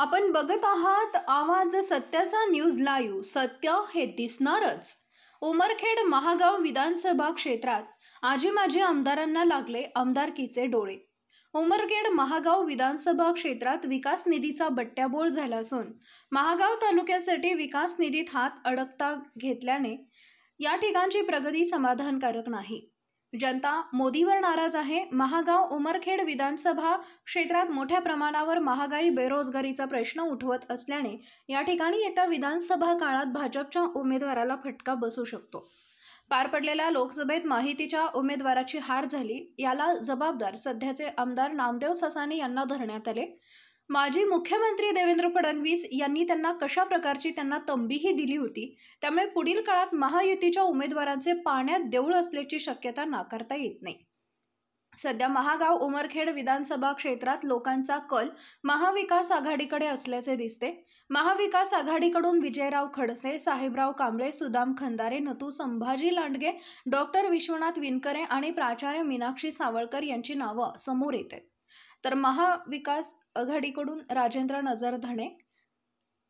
आपण बघत आहात आवाज सत्याचा न्यूज लाईव्ह. सत्य हे दिसणारच. उमरखेड महागाव विधानसभा क्षेत्रात आजी माजी आमदारांना लागले आमदारकीचे डोळे. उमरखेड महागाव विधानसभा क्षेत्रात विकास निधीचा बट्ट्याबोळ झाला असून महागाव तालुक्यासाठी विकास निधीत हात अडकता घेतल्याने या ठिकाणची प्रगती समाधानकारक नाही. जनता मोदीवर नाराज आहे. महागाव उमरखेड विधानसभा क्षेत्रात मोठ्या प्रमाणावर महागाई बेरोजगारीचा प्रश्न उठवत असल्याने या ठिकाणी येत्या विधानसभा काळात भाजपच्या उमेदवाराला फटका बसू शकतो. पार पडलेल्या लोकसभेत माहितीच्या उमेदवाराची हार झाली. याला जबाबदार सध्याचे आमदार नामदेव ससाने यांना धरण्यात आले. माजी मुख्यमंत्री देवेंद्र फडणवीस यांनी त्यांना कशा प्रकारची तंबीही दिली होती. त्यामुळे पुढील काळात महायुतीच्या उमेदवारांचे पाण्यात देऊळ असल्याची शक्यता नाकारता येत नाही. सध्या महागाव उमरखेड विधानसभा क्षेत्रात लोकांचा कल महाविकास आघाडीकडे असल्याचे दिसते. महाविकास आघाडीकडून विजयराव खडसे, साहेबराव कांबळे, सुदाम खंदारे, नतू संभाजी लांडगे, डॉक्टर विश्वनाथ विनकरे आणि प्राचार्य मीनाक्षी सावळकर यांची नावं समोर येत आहेत. तर महाविकास आघाडीकडून राजेंद्र नजरधणे,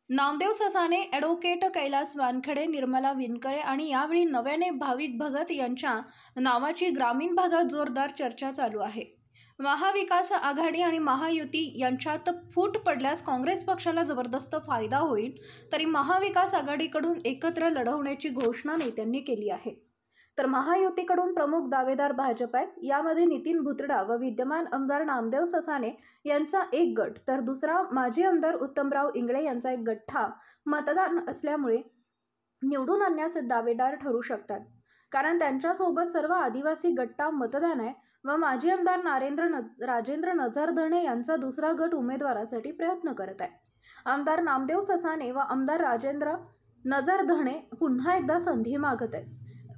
नामदेव ससाने, ॲडव्होकेट कैलास वानखेडे, निर्मला विनकरे आणि यावेळी नव्याने भाविक भगत यांच्या नावाची ग्रामीण भागात जोरदार चर्चा चालू आहे. महाविकास आघाडी आणि महायुती यांच्यात फूट पडल्यास काँग्रेस पक्षाला जबरदस्त फायदा होईल. तरी महाविकास आघाडीकडून एकत्र लढवण्याची घोषणा नेत्यांनी केली आहे. तर महायुतीकडून प्रमुख दावेदार भाजप आहेत. यामध्ये नितीन भुतडा व विद्यमान आमदार नामदेव ससाने यांचा एक गट, तर दुसरा माजी आमदार उत्तमराव इंगळे यांचा एक गठ्ठा मतदान असल्यामुळे निवडून आणण्यास दावेदार ठरू शकतात. कारण त्यांच्यासोबत सर्व आदिवासी गट्टा मतदान आहे व माजी आमदार राजेंद्र नजरधणे यांचा दुसरा गट उमेदवारासाठी प्रयत्न करत आहे. आमदार नामदेव ससाने व आमदार राजेंद्र नजरधणे पुन्हा एकदा संधी मागत आहेत.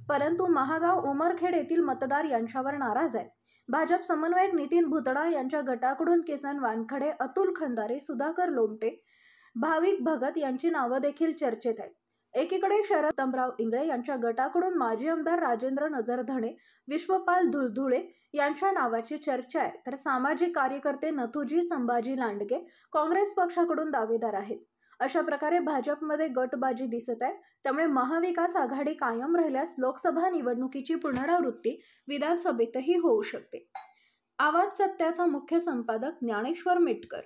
परंतु महागाव उमरखेड येथील मतदार यांच्यावर नाराज आहे. भाजप समन्वयक नितीन भुतडा यांच्या गटाकडून किसन वानखडे, अतुल खंदारे, सुधाकर लोमटे, भाविक भगत यांची नावं देखील चर्चेत आहेत. एकीकडे शरद उत्तमराव इंगळे यांच्या गटाकडून माजी आमदार राजेंद्र नजरधणे, विश्वपाल धुळधुळे यांच्या नावाची चर्चा आहे. तर सामाजिक कार्यकर्ते नथुजी संभाजी लांडगे काँग्रेस पक्षाकडून दावेदार आहेत. अशा प्रकारे भाजपमध्ये गटबाजी दिसत आहे. त्यामुळे महाविकास आघाडी कायम राहिल्यास लोकसभा निवडणुकीची पुनरावृत्ती विधानसभेतही होऊ शकते. आवाज सत्याचा मुख्य संपादक ज्ञानेश्वर मेटकर.